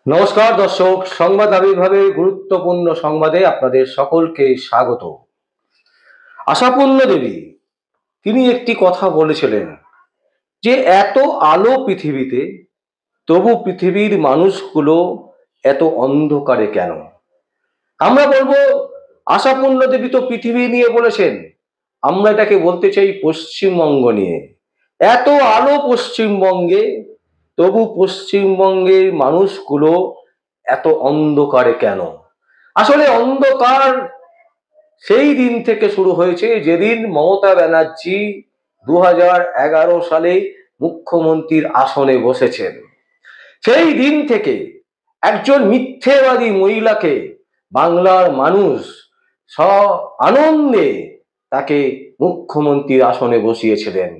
নমস্কার দর্শক, সংবাদ আবির্ভাবের গুরুত্বপূর্ণ সংবাদে আপনাদের সকলকে স্বাগত। আশাপূর্ণ দেবী তিনি একটি কথা বলেছিলেন যে এত আলো পৃথিবীতে, তবু পৃথিবীর মানুষগুলো এত অন্ধকারে কেন? আমরা বলবো আশাপূর্ণ দেবী তো পৃথিবী নিয়ে বলেছেন, আমরা এটাকে বলতে চাই পশ্চিমবঙ্গ নিয়ে। এত আলো পশ্চিমবঙ্গে, তবু পশ্চিমবঙ্গের মানুষগুলো এত অন্ধকারে কেন? আসলে অন্ধকার সেই দিন থেকে শুরু হয়েছে যেদিন মমতা ব্যানার্জি 2011 সালে মুখ্যমন্ত্রীর আসনে বসেছেন। সেই দিন থেকে একজন মিথ্যেবাদী মহিলাকে বাংলার মানুষ আনন্দে তাকে মুখ্যমন্ত্রীর আসনে বসিয়েছিলেন,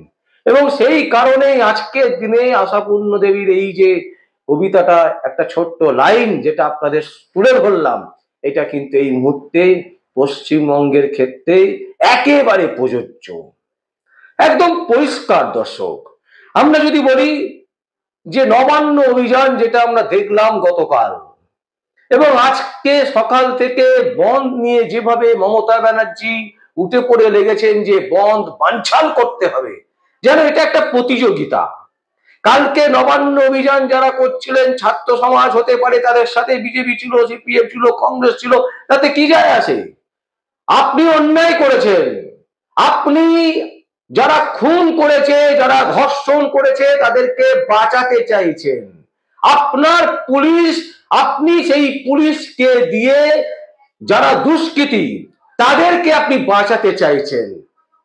এবং সেই কারণেই আজকের দিনে আশাপূর্ণ দেবীর এই যে কবিতাটা, একটা ছোট্ট লাইন যেটা আপনাদের তুলে ধরলাম, এটা কিন্তু এই মুহূর্তে পশ্চিমবঙ্গের ক্ষেত্রে একেবারে প্রযোজ্য, একদম পরিষ্কার। দর্শক, আমরা যদি বলি যে নবান্ন অভিযান যেটা আমরা দেখলাম গতকাল এবং আজকে সকাল থেকে বন্ধ নিয়ে যেভাবে মমতা ব্যানার্জি উঠে পড়ে লেগেছেন যে বন্ধ বানচাল করতে হবে, যেন এটা একটা প্রতিযোগিতা। কালকে নবান্ন অভিযান যারা করছিলেন ছাত্র সমাজ হতে পারে, তাদের সাথে বিজেপি ছিল, সিপিএম ছিল, কংগ্রেস ছিল, তাতে কি যায় আসে? আপনি অন্যায় করেছেন, আপনি যারা খুন করেছে, যারা ধর্ষণ করেছে তাদেরকে বাঁচাতে চাইছেন। আপনার পুলিশ, আপনি সেই পুলিশকে দিয়ে যারা দুষ্কৃতী তাদেরকে আপনি বাঁচাতে চাইছেন।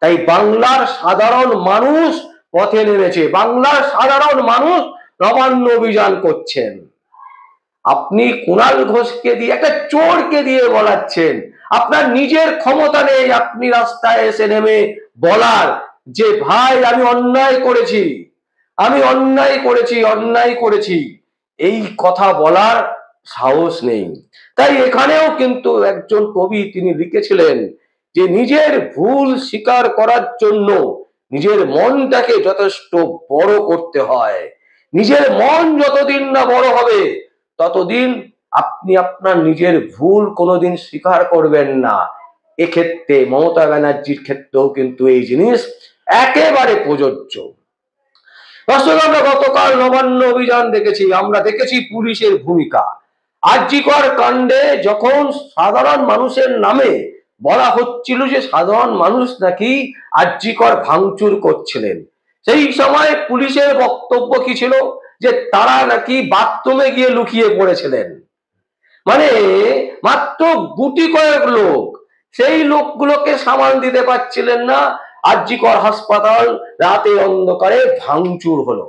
তাই বাংলার সাধারণ মানুষ পথে নেমেছে, বাংলার সাধারণ মানুষ নবান্ন অভিযান করছেন। আপনি কুণাল ঘোষকে দিয়ে, একটা চোরকে দিয়ে বলাচ্ছেন। আপনার নিজের ক্ষমতা নেই আপনি রাস্তায় এসে নেমে বলার যে ভাই আমি অন্যায় করেছি, আমি অন্যায় করেছি, অন্যায় করেছি, এই কথা বলার সাহস নেই। তাই এখানেও কিন্তু একজন কবি তিনি লিখেছিলেন যে নিজের ভুল স্বীকার করার জন্য নিজের মনটাকে যথেষ্ট বড় করতে হয়। নিজের মন যতদিন না বড় হবে ততদিন আপনি আপনার নিজের ভুল কোনোদিন স্বীকার করবেন না। এক্ষেত্রে মমতা ব্যানার্জির ক্ষেত্রেও কিন্তু এই জিনিস একেবারে প্রযোজ্য। দর্শক, আমরা গতকাল নবান্ন অভিযান দেখেছি, আমরা দেখেছি পুলিশের ভূমিকা। আরজিকর কাণ্ডে যখন সাধারণ মানুষের নামে বলা হচ্ছিল যে সাধারণ মানুষ নাকি আরজিকর ভাঙচুর করছিলেন, সেই সময় পুলিশের বক্তব্য কি ছিল? যে তারা নাকি বাথরুমে গিয়ে লুকিয়ে পড়েছিলেন। মানে মাত্র গুটি কয়েক লোক, সেই লোকগুলোকে সামাল দিতে পারছিলেন না, আরজিকর হাসপাতাল রাতে অন্ধকারে ভাঙচুর হলো।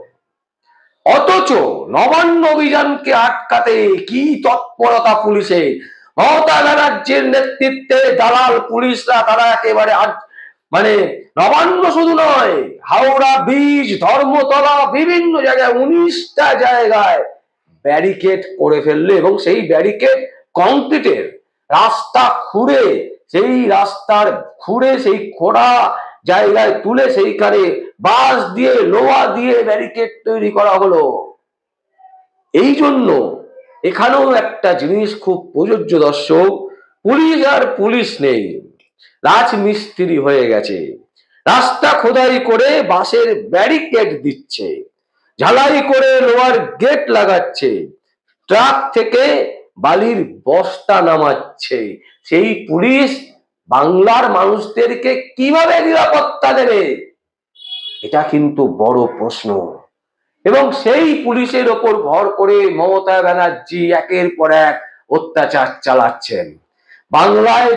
অথচ নবান্ন অভিযানকে আটকাতে কি তৎপরতা পুলিশে! মমতা ব্যানার্জির নেতৃত্বে দালাল পুলিশরা তারা একেবারে মানে নবান্ন শুধু নয়, হাওড়া ব্রিজ, ধর্মতলা, বিভিন্ন জায়গায় 19টা জায়গায় ব্যারিকেড করে ফেললে, এবং সেই ব্যারিকেড কংক্রিটের রাস্তা খুঁড়ে, সেই রাস্তার খুঁড়ে সেই খোঁড়া জায়গায় তুলে সেইখানে বাঁশ দিয়ে, লোহা দিয়ে ব্যারিকেড তৈরি করা হলো। এই জন্য এখানেও একটা জিনিস খুব প্রযোজ্য দর্শক, পুলিশ আর পুলিশ নেই, রাজমিস্ত্রি হয়ে গেছে। রাস্তা খোদাই করে বাঁশের ব্যারিকেড দিচ্ছে, ঝালাই করে লোহার গেট লাগাচ্ছে, ট্রাক থেকে বালির বস্তা নামাচ্ছে। সেই পুলিশ বাংলার মানুষদেরকে কিভাবে নিরাপত্তা দেবে? এটা কিন্তু বড় প্রশ্ন। এবং সেই পুলিশের ওপর ভর করে মমতা ব্যানার্জি একের পর এক অত্যাচার চালাচ্ছেন। বাংলায়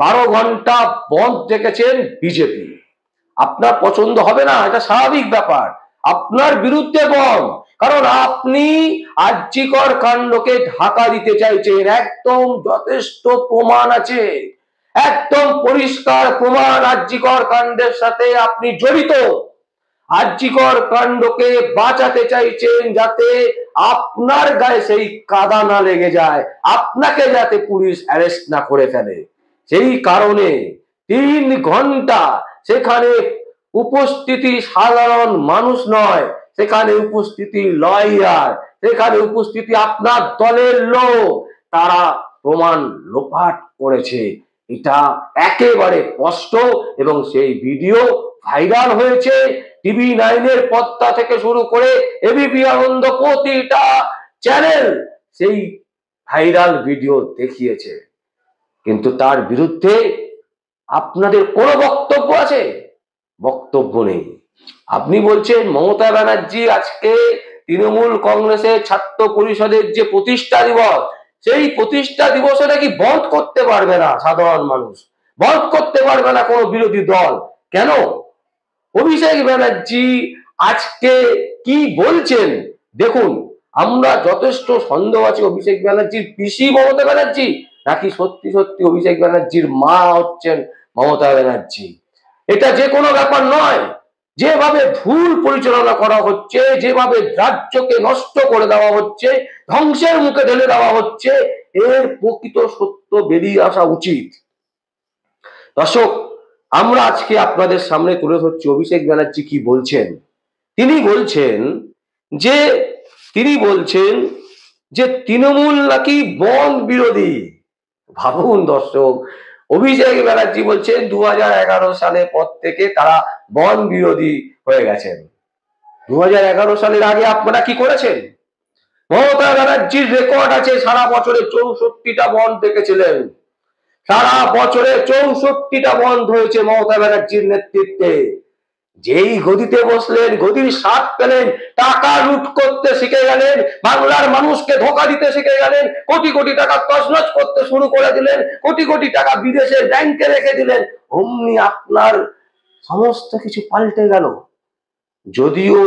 12 ঘন্টা বন্ধ রেখেছেন বিজেপি। আপনার পছন্দ হবে না, এটা স্বাভাবিক ব্যাপার, আপনার বিরুদ্ধে বন্ধ, কারণ আপনি আরজিকর কাণ্ডকে ঢাকা দিতে চাইছেন। একদম যথেষ্ট প্রমাণ আছে, একদম পরিষ্কার প্রমাণ, আরজিকর কাণ্ডের সাথে আপনি জড়িত। আরজিকর কাণ্ডকে বাঁচাতে চাইছেন যাতে আপনার গায়ে সেই কাদা না লেগে যায়, আপনাকে যাতে পুলিশ অ্যারেস্ট না করে ফেলে। সেই কারণে 3 ঘন্টা সেখানে উপস্থিতি সাধারণ মানুষ নয়, সেখানে উপস্থিতি লয়ার, সেখানে উপস্থিতি আপনার দলের লোক, তারা প্রমাণ লোপাট করেছে। এটা একেবারে স্পষ্ট এবং সেই ভিডিও ভাইরাল হয়েছে। TV9 পর্দা থেকে শুরু করে এবিপি আনন্দ প্রতিটা চ্যানেল সেই ভাইরাল ভিডিও দেখিয়েছে। কিন্তু তার বিরুদ্ধে আপনাদের কোনো বক্তব্য আছে? বক্তব্য নেই। আপনি বলছেন মমতা ব্যানার্জি আজকে তৃণমূল কংগ্রেসের ছাত্র পরিষদের যে প্রতিষ্ঠা দিবস, সেই প্রতিষ্ঠা দিবসে নাকি বন্ধ করতে পারবে না সাধারণ মানুষ, বন্ধ করতে পারবে না কোনো বিরোধী দল। কেন? অভিষেক ব্যানার্জি আজকে কি বলছেন দেখুন। আমরা যথেষ্ট সন্দেহ আছে অভিষেক ব্যানার্জির পিসি মমতা ব্যানার্জি নাকি সত্যি সত্যি অভিষেক ব্যানার্জির মা হচ্ছেন মমতা ব্যানার্জি। এটা যে কোনো ব্যাপার নয়। যেভাবে ভুল পরিচালনা করা হচ্ছে, যেভাবে রাজ্যকে নষ্ট করে দেওয়া হচ্ছে, ধ্বংসের মুখে ঢেলে দেওয়া হচ্ছে, এর প্রকৃত সত্য বেরিয়ে আসা উচিত। দর্শক, আমরা আজকে আপনাদের সামনে তুলে ধরছি অভিষেক ব্যানার্জি কি বলছেন। তিনি বলছেন যে তৃণমূল নাকি বন বিরোধী। ভাবুন দর্শক, অভিষেক ব্যানার্জি বলছেন 2011 সালের পর থেকে তারা বন বিরোধী হয়ে গেছেন। 2011 সালের আগে আপনারা কি করেছেন? মমতা ব্যানার্জির রেকর্ড আছে, সারা বছরে 64টা বন্ধ দেখেছিলেন। সারা বছরে 64টা বন্ধ হয়েছে মমতা ব্যানার্জির নেতৃত্বে। যেই গদিতে বসলেন, গদির স্বাদ পেলেন, টাকা লুট করতে শিখে গেলেন, বাংলার মানুষকে ধোঁকা দিতে শিখে গেলেন, কোটি কোটি টাকা তছনছ করতে শুরু করে দিলেন, কোটি কোটি টাকা বিদেশে ব্যাংকে রেখে দিলেন, অমনি আপনার সমস্ত কিছু পাল্টে গেল। যদিও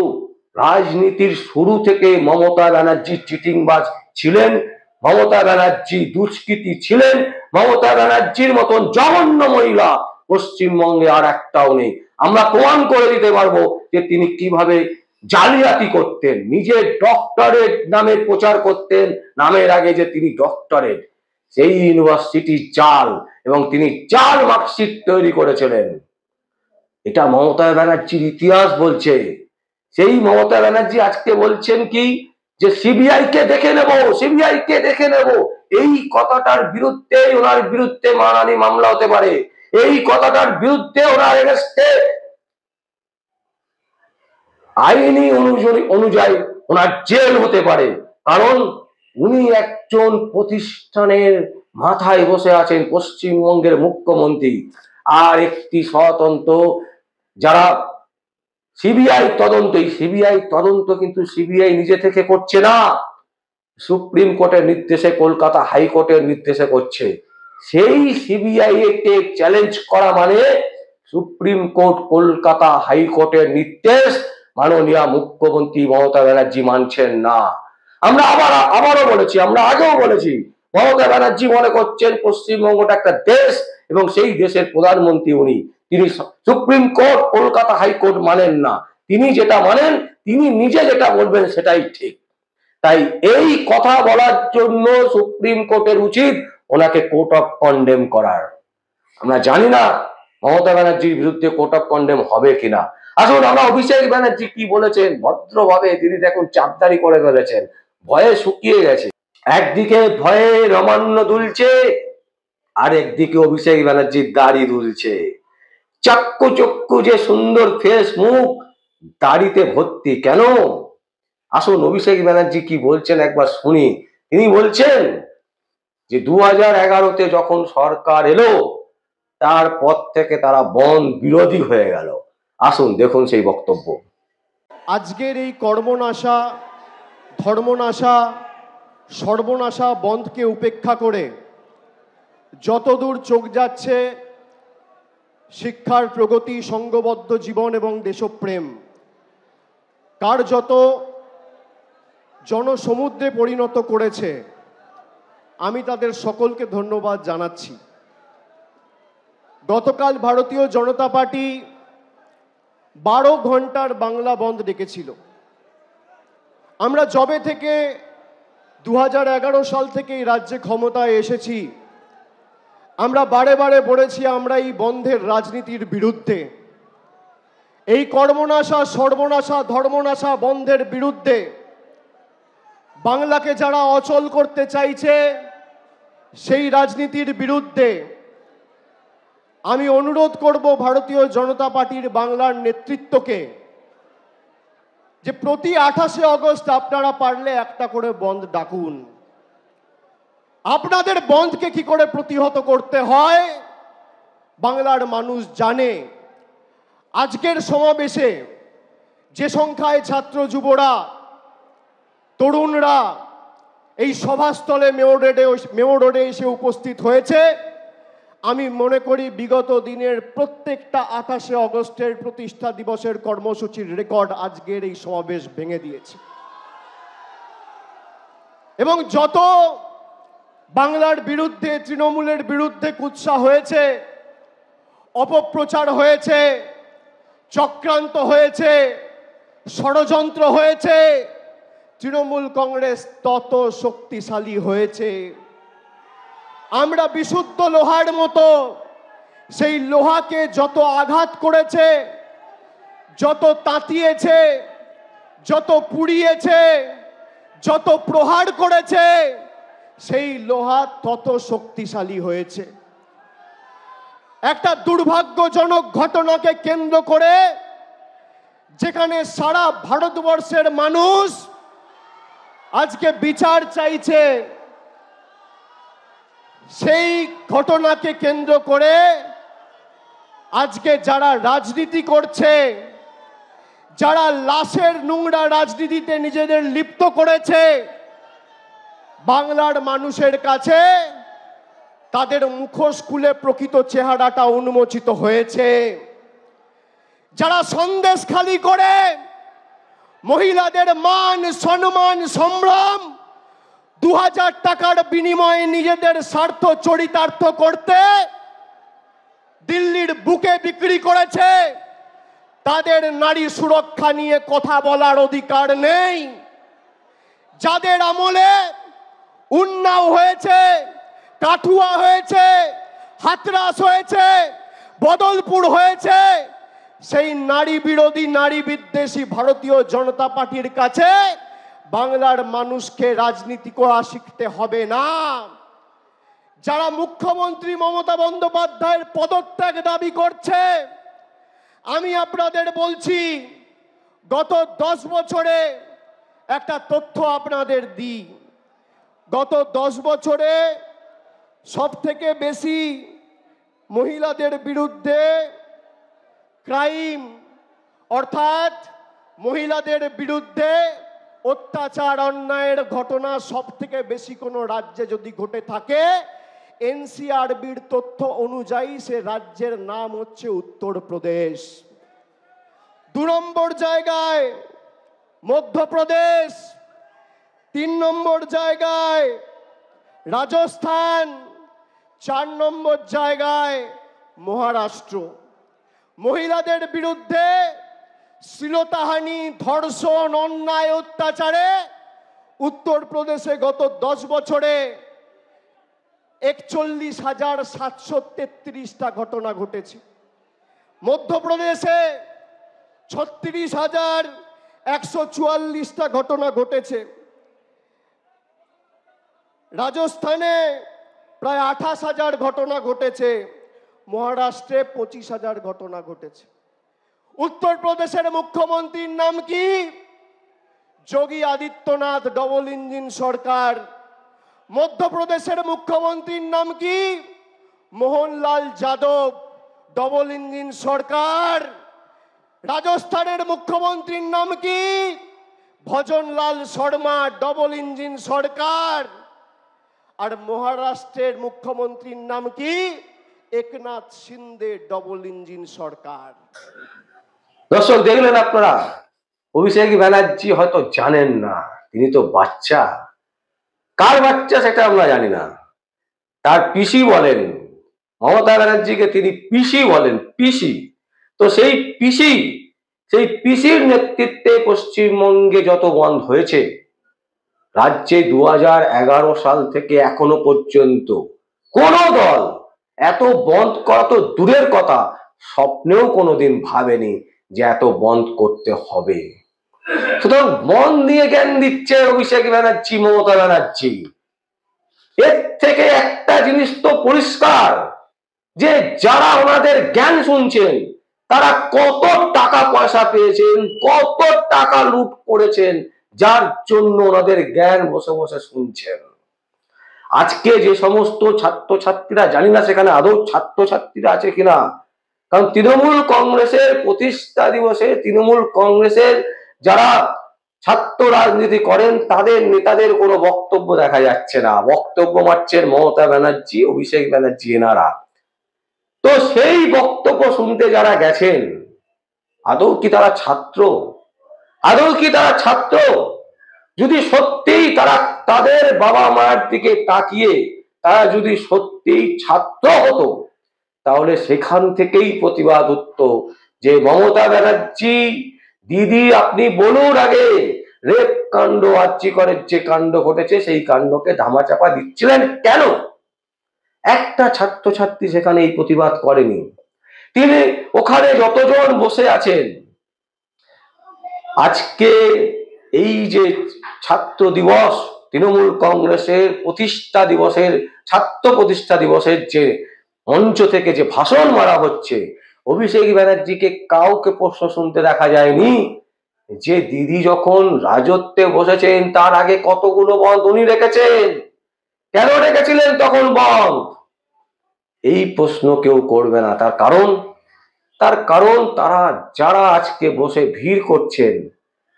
রাজনীতির শুরু থেকে মমতা ব্যানার্জি চিটিংবাজ ছিলেন, মমতা ব্যানার্জি দুষ্কৃতী ছিলেন, মমতা ব্যানার্জির মতন জঘন্য মহিলা পশ্চিমবঙ্গে আর একটাও নেই। আমরা প্রমাণ করে দিতে পারবো যে তিনি কিভাবে জালিয়াতি করতেন, নিজের ডক্টরেট নামে প্রচার করতেন, নামের আগে যে তিনি ডক্টরেট, সেই ইউনিভার্সিটি জাল, এবং তিনি জাল মার্কশিট তৈরি করেছিলেন। এটা মমতা ব্যানার্জির ইতিহাস বলছে। সেই মমতা ব্যানার্জি আজকে বলছেন কি যে সিবিআই কে দেখে নেব, সিবিআই কে দেখে নেব। এই কথাটার বিরুদ্ধে, ওনার বিরুদ্ধে মানহানি মামলা হতে পারে। এই কথাটার বিরুদ্ধে ওনার এগেইনস্টে আইনি অনুযায়ী ওনার জেল হতে পারে। কারণ উনি একজন প্রতিষ্ঠানের মাথায় বসে আছেন, পশ্চিমবঙ্গের মুখ্যমন্ত্রী। আর একটি স্বতন্ত্র যারা সিবিআই তদন্ত, এই সিবিআই তদন্ত কিন্তু সিবিআই নিজে থেকে করছে না, সুপ্রিম কোর্টের নির্দেশে, কলকাতা হাইকোর্টের নির্দেশে করছে। সেই সিবিআই কে চ্যালেঞ্জ করা মানে সুপ্রিম কোর্ট, কলকাতা হাইকোর্টের নির্দেশ মাননীয় মুখ্যমন্ত্রী মমতা ব্যানার্জি মানছেন না। আমরা আবারও বলেছি, আমরা আগেও বলেছি, মমতা ব্যানার্জি মনে করছেন পশ্চিমবঙ্গটা একটা দেশ এবং সেই দেশের প্রধানমন্ত্রী উনি। তিনি সুপ্রিম কোর্ট, কলকাতা হাইকোর্ট মানেন না। তিনি যেটা মানেন, তিনি নিজে যেটা বলবেন সেটাই ঠিক। তাই এই কথা বলার জন্য সুপ্রিম কোর্টের উচিত ওনাকে কোর্ট অফ কন্ডেম করার। আমরা জানি না মমতা ব্যানার্জির বিরুদ্ধে কোর্ট অফ কন্ডেম হবে কিনা। আসুন আমরা অভিষেক ব্যানার্জি কি বলেছেন ভদ্রভাবে, তিনি দেখুন চাপদারি করে ফেলেছেন, ভয়ে শুকিয়ে গেছে। একদিকে ভয়ে রমান্য দুলছে, আর একদিকে অভিষেক ব্যানার্জির দাড়ি দুলছে। চাক্কু চক্কু যে সুন্দর ফেস, মুখ দাড়িতে ভর্তি কেন? আসুন অভিষেক ব্যানার্জি কি বলছেন একবার শুনি। তিনি বলছেন যে 2011-তে যখন সরকার এলো তারপর থেকে তারা বন বিরোধী হয়ে গেল। আসুন দেখুন সেই বক্তব্য। আজকের এই কর্মনাশা, ধর্মনাশা, সর্বনাশা বন্ধকে উপেক্ষা করে যতদূর চোখ যাচ্ছে শিক্ষার প্রগতি, সঙ্গবদ্ধ জীবন এবং দেশপ্রেম কার্যত জনসমুদ্রে পরিণত করেছে, আমি তাদের সকলকে ধন্যবাদ জানাচ্ছি। গতকাল ভারতীয় জনতা পার্টি 12 ঘন্টার বাংলা বন্ধ ডেকেছিল। আমরা যবে থেকে 2011 সাল থেকে এই রাজ্যে ক্ষমতায় এসেছি, আমরা বারে বারে বলেছি আমরা এই বন্ধের রাজনীতির বিরুদ্ধে। এই কর্মনাশা, সর্বনাশা, ধর্মনাশা বন্ধের বিরুদ্ধে বাংলাকে যারা অচল করতে চাইছে সেই রাজনীতির বিরুদ্ধে আমি অনুরোধ করব ভারতীয় জনতা পার্টির বাংলার নেতৃত্বকে যে প্রতি 28শে অগস্ট আপনারা পারলে একটা করে বন্ধ ডাকুন। আপনাদের বন্ধকে কি করে প্রতিহত করতে হয় বাংলার মানুষ জানে। আজকের সমাবেশে যে সংখ্যায় ছাত্র যুবরা, তরুণরা এই সভাস্থলে মেয়র রোডে এসে উপস্থিত হয়েছে, আমি মনে করি বিগত দিনের প্রত্যেকটা 28শে অগস্টের প্রতিষ্ঠা দিবসের কর্মসূচির রেকর্ড আজকের এই সমাবেশ ভেঙে দিয়েছে। এবং যত বাংলার বিরুদ্ধে, তৃণমূলের বিরুদ্ধে কুৎসা হয়েছে, অপপ্রচার হয়েছে, চক্রান্ত হয়েছে, ষড়যন্ত্র হয়েছে, তৃণমূল কংগ্রেস তত শক্তিশালী হয়েছে। আমরা বিশুদ্ধ লোহার মতো সেই লোহাকে যত আঘাত করেছে, যত তাতিয়েছে, যত পুড়িয়েছে, যত প্রহার করেছে, সেই লোহা তত শক্তিশালী হয়েছে। একটা দুর্ভাগ্যজনক ঘটনাকে কেন্দ্র করে যেখানে সারা ভারতবর্ষের মানুষ আজকে বিচার চাইছে, সেই ঘটনাকে কেন্দ্র করে আজকে যারা রাজনীতি করছে, যারা লাশের নোংরা রাজনীতিতে নিজেদের লিপ্ত করেছে, বাংলার মানুষের কাছে তাদের মুখোশ খুলে প্রকৃত চেহারাটা উন্মোচিত হয়েছে। যারা সন্দেশখালি করে মহিলাদের মান, সম্মান, সম্ভ্রম 2000 টাকার বিনিময়ে নিজেদের স্বার্থ চরিতার্থ করতে দিল্লির বুকে বিক্রি করেছে, তাদের নারী সুরক্ষা নিয়ে কথা বলার অধিকার নেই। যাদের আমলে উন্নাও হয়েছে, কাঠুয়া হয়েছে, হাতরাস হয়েছে, বদলপুর হয়েছে, সেই নারী বিরোধী, নারী বিদ্বেষী ভারতীয় জনতা পার্টির কাছে বাংলার মানুষকে রাজনীতি করা শিখতে হবে না। যারা মুখ্যমন্ত্রী মমতা বন্দ্যোপাধ্যায়ের পদত্যাগ দাবি করছে, আমি আপনাদের বলছি, গত 10 বছরে একটা তথ্য আপনাদের দিই। গত 10 বছরে সবথেকে বেশি মহিলাদের বিরুদ্ধে ক্রাইম, অর্থাৎ মহিলাদের বিরুদ্ধে অত্যাচার, অন্যায়ের ঘটনা সবথেকে বেশি কোনো রাজ্যে যদি ঘটে থাকে, এনসিআরবির তথ্য অনুযায়ী সে রাজ্যের নাম হচ্ছে উত্তরপ্রদেশ। 2 নম্বর জায়গায় মধ্যপ্রদেশ, 3 নম্বর জায়গায় রাজস্থান, 4 নম্বর জায়গায় মহারাষ্ট্র। মহিলাদের বিরুদ্ধে শ্লীলতাহানি, ধর্ষণ, অন্যায়, অত্যাচারে উত্তরপ্রদেশে গত 10 বছরে 41,733টা ঘটনা ঘটেছে। মধ্যপ্রদেশে 36,144টা ঘটনা ঘটেছে। রাজস্থানে প্রায় 28,000 ঘটনা ঘটেছে। মহারাষ্ট্রে 25,000 ঘটনা ঘটেছে। উত্তরপ্রদেশের মুখ্যমন্ত্রীর নাম কি? যোগী আদিত্যনাথ, ডবল ইঞ্জিন সরকার। মধ্যপ্রদেশের মুখ্যমন্ত্রীর নাম কি? মোহনলাল যাদব, ডবল ইঞ্জিন সরকার। রাজস্থানের মুখ্যমন্ত্রীর নাম কি? ভজনলাল শর্মা, ডবল ইঞ্জিন সরকার। আর মহারাষ্ট্রের মুখ্যমন্ত্রীর নাম কি? একনাথ শিন্দে, ডবল ইঞ্জিন সরকার। দর্শক দেখলেন আপনারা, অভিষেক ব্যানার্জি হয়তো জানেন না, তিনি তো বাচ্চা। কার বাচ্চা সেটা আমরা জানি না। তার পিসি বলেন, মমতা ব্যানার্জিকে তিনি পিসি বলেন, পিসি। তো সেই পিসির নেতৃত্বে পশ্চিমবঙ্গে যত বন্ধ হয়েছে, রাজ্যে 2011 সাল থেকে এখনো পর্যন্ত কোন দল এত বন্ধ করা তো দূরের কথা, স্বপ্নেও কোনোদিন ভাবেনি যে এত বন্ধ করতে হবে। সুতরাং বন্ধ নিয়ে জ্ঞান দিচ্ছে অভিষেক ব্যানার্জি, মমতা ব্যানার্জি। এর থেকে একটা জিনিস তো পরিষ্কার, যে যারা ওনাদের জ্ঞান শুনছেন তারা কত টাকা পয়সা পেয়েছেন, কত টাকা লুট করেছেন, যার জন্য ওনাদের জ্ঞান বসে বসে শুনছেন। আজকে যে সমস্ত ছাত্রছাত্রীরা, জানি না সেখানে আদৌ ছাত্রছাত্রীরা আছে কিনা, কারণ তৃণমূল কংগ্রেসের প্রতিষ্ঠা দিবসে তৃণমূল কংগ্রেসের যারা ছাত্র রাজনীতি করেন তাদের নেতাদের কোনো বক্তব্য দেখা যাচ্ছে না। বক্তব্য মারছেন মমতা ব্যানার্জি, অভিষেক ব্যানার্জি, এনারা। তো সেই বক্তব্য শুনতে যারা গেছেন, আদৌ কি তারা ছাত্র? আদৌ কি তারা ছাত্র? যদি সত্যিই তারা তাদের বাবা মায়ের দিকে তাকিয়ে তারা যদি সত্যিই ছাত্র হতো, তাহলে সেখান থেকেই প্রতিবাদ উঠতো যে মমতা ব্যানার্জি দিদি, আপনি বলুন আগে রেপ কাণ্ড, আর্জি করের যে কাণ্ড ঘটেছে সেই কাণ্ডকে ধামাচাপা দিচ্ছিলেন কেন? একটা ছাত্রছাত্রী সেখানে এই প্রতিবাদ করেনি। তিনি ওখানে যতজন বসে আছেন, আজকে এই যে ছাত্র দিবস, তৃণমূল কংগ্রেসের প্রতিষ্ঠা দিবসের, ছাত্র প্রতিষ্ঠা দিবসের যে মঞ্চ থেকে যে ভাষণ মারা হচ্ছে, অভিষেক ব্যানার্জিকে কাউকে প্রশ্ন শুনতে দেখা যায়নি যে দিদি যখন রাজত্বে বসেছেন তার আগে কতগুলো বন্ধ উনি রেখেছেন, কেন রেখেছিলেন তখন বন্ধ? এই প্রশ্ন কেউ করবে না। তার কারণ তারা যারা আজকে বসে ভিড় করছেন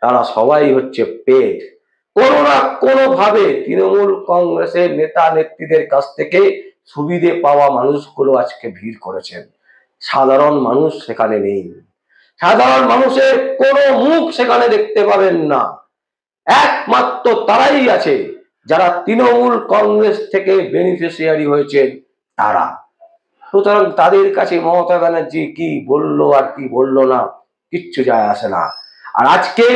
তারা সবাই হচ্ছে পেট। কোনো না কোনো ভাবে তৃণমূল কংগ্রেসের নেতা নেত্রীদের কাছ থেকে সুবিধে পাওয়া মানুষগুলো আজকে ভিড় করেছেন। সাধারণ মানুষ সেখানে নেই। সাধারণ মানুষের কোনো মুখ সেখানে দেখতে পাবেন না। একমাত্র তারাই আছে যারা তৃণমূল কংগ্রেস থেকে বেনিফিশিয়ারি হয়েছেন, তারা। সুতরাং তাদের কাছে মমতা ব্যানার্জি কি বললো আর কি বললো না কিচ্ছু যায় আসে না। আর আজকে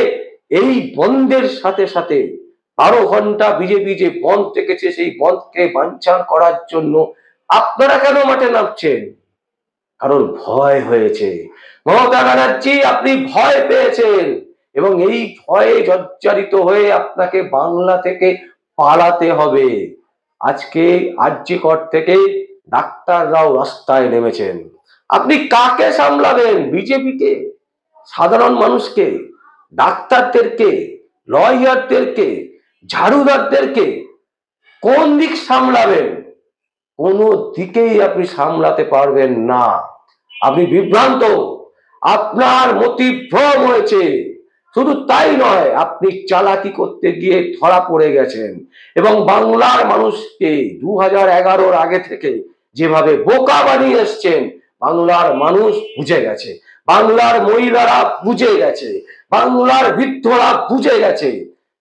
এই বন্ধের সাথে সাথে 12 ঘন্টা বিজেপি যে বন্ধ থেকেছে, সেই বন্ধকে বানচাল করার জন্য আপনারা কেন মাঠে নামছেন? কারণ ভয় হয়েছে। মমতা ব্যানার্জি, আপনি ভয় পেয়েছেন এবং এই ভয়ে জর্জরিত হয়ে আপনাকে বাংলা থেকে পালাতে হবে। আজকে আরজিকর থেকে ডাক্তাররাও রাস্তায় নেমেছেন। আপনি কাকে সামলাবেন? বিজেপিকে, সাধারণ মানুষকে, ডাক্তারদেরকে, লয়ারদেরকে, ঝাড়ুদারদেরকে? কোন দিক সামলাবেন? কোনো দিকেই আপনি সামলাতে পারবেন না। আপনি বিভ্রান্ত, আপনার মতিভ্রম হয়েছে। শুধু তাই নয়, আপনি চালাকি করতে গিয়ে ধরা পড়ে গেছেন এবং বাংলার মানুষকে 2011-র আগে থেকে যেভাবে বোকা বানিয়ে এসছেন, বাংলার মানুষ বুঝে গেছে, বাংলার মহিলারা বুঝে গেছে, বাংলার বৃদ্ধরা বুঝে গেছে।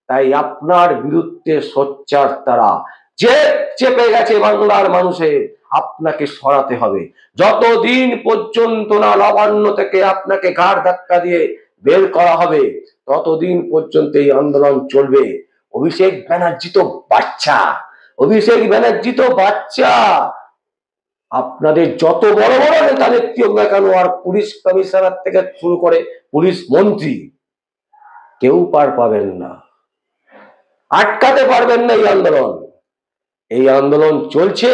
তাই আপনার বিরুদ্ধে সোচ্চার তারা, যে চেপে গেছে বাংলার মানুষের, আপনাকে সরাতে হবে। যতদিন পর্যন্ত না নবান্ন থেকে আপনাকে ঘাড় ধাক্কা দিয়ে বের করা হবে, ততদিন পর্যন্ত এই আন্দোলন চলবে। অভিষেক ব্যানার্জি তো বাচ্চা, অভিষেক ব্যানার্জি তো বাচ্চা। আপনাদের যত বড় বড় নেতা নেত্রী হোক না কেন, আর পুলিশ কমিশনার থেকে শুরু করে পুলিশ মন্ত্রী, কেউ পার পাবেন না, আটকাতে পারবেন না এই আন্দোলন। এই আন্দোলন চলছে,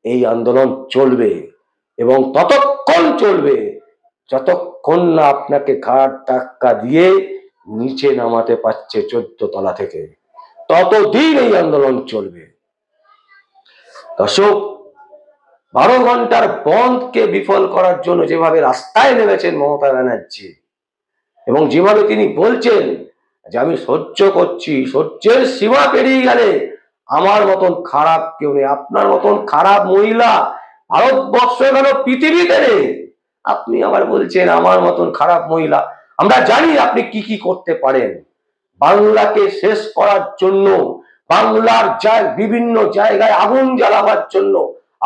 এই আন্দোলন চলবে এবং ততক্ষণ চলবে যতক্ষণ না আপনাকে ঘাড় ধাক্কা দিয়ে নিচে নামাতে পারছে 14 তলা থেকে, ততদিন এই আন্দোলন চলবে। দর্শক, 12 ঘন্টার বন্ধকে বিফল করার জন্য যেভাবে রাস্তায় নেমেছেন মমতা ব্যানার্জি এবং যেভাবে তিনি বলছেন যে আমি সহ্য করছি, সহ্যের সীমা পেরিয়ে গেলে আমার মতন খারাপ কেউ নেই, আপনার মতন খারাপ মহিলা ভারতবর্ষ কেন পৃথিবীতে নেই। আপনি আবার বলছেন আমার মতন খারাপ মহিলা। আমরা জানি আপনি কি কি করতে পারেন। বাংলাকে শেষ করার জন্য, বাংলার বিভিন্ন জায়গায় আগুন জ্বালাবার জন্য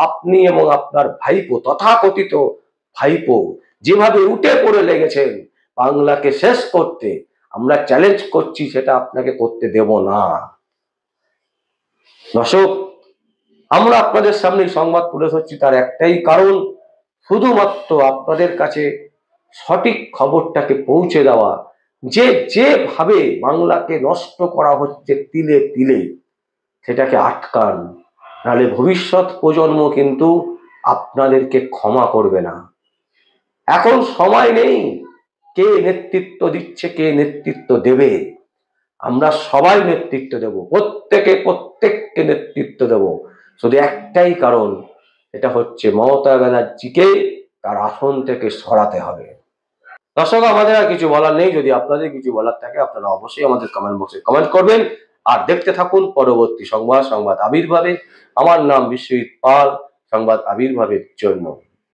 আপনি এবং আপনার ভাইপো, তথাকথিত ভাইপো, যেভাবে উঠে পড়ে লেগেছেন বাংলাকে শেষ করতে, আমরা চ্যালেঞ্জ করছি সেটা আপনাকে করতে দেব না। দর্শক, আমরা আপনাদের সামনে সংবাদ তুলে ধরছি তার একটাই কারণ, শুধুমাত্র আপনাদের কাছে সঠিক খবরটাকে পৌঁছে দেওয়া, যেভাবে বাংলাকে নষ্ট করা হচ্ছে তিলে তিলে, সেটাকে আটকান, নাহলে ভবিষ্যৎ প্রজন্ম কিন্তু আপনাদেরকে ক্ষমা করবে না। এখন সময় নেই কে নেতৃত্ব দিচ্ছে, কে নেতৃত্ব দেবে। আমরা সবাই নেতৃত্ব দেব, প্রত্যেককে নেতৃত্ব দেব। শুধু একটাই কারণ, এটা হচ্ছে মমতা ব্যানার্জিকে তার আসন থেকে সরাতে হবে। দর্শক, আমাদের আর কিছু বলার নেই। যদি আপনাদের কিছু বলার থাকে আপনারা অবশ্যই আমাদের কমেন্ট বক্সে কমেন্ট করবেন। আর দেখতে থাকুন পরবর্তী সংবাদ আবির্ভাবে। আমার নাম বিশ্বজিৎ পাল, সংবাদ আবির্ভাবের জন্য।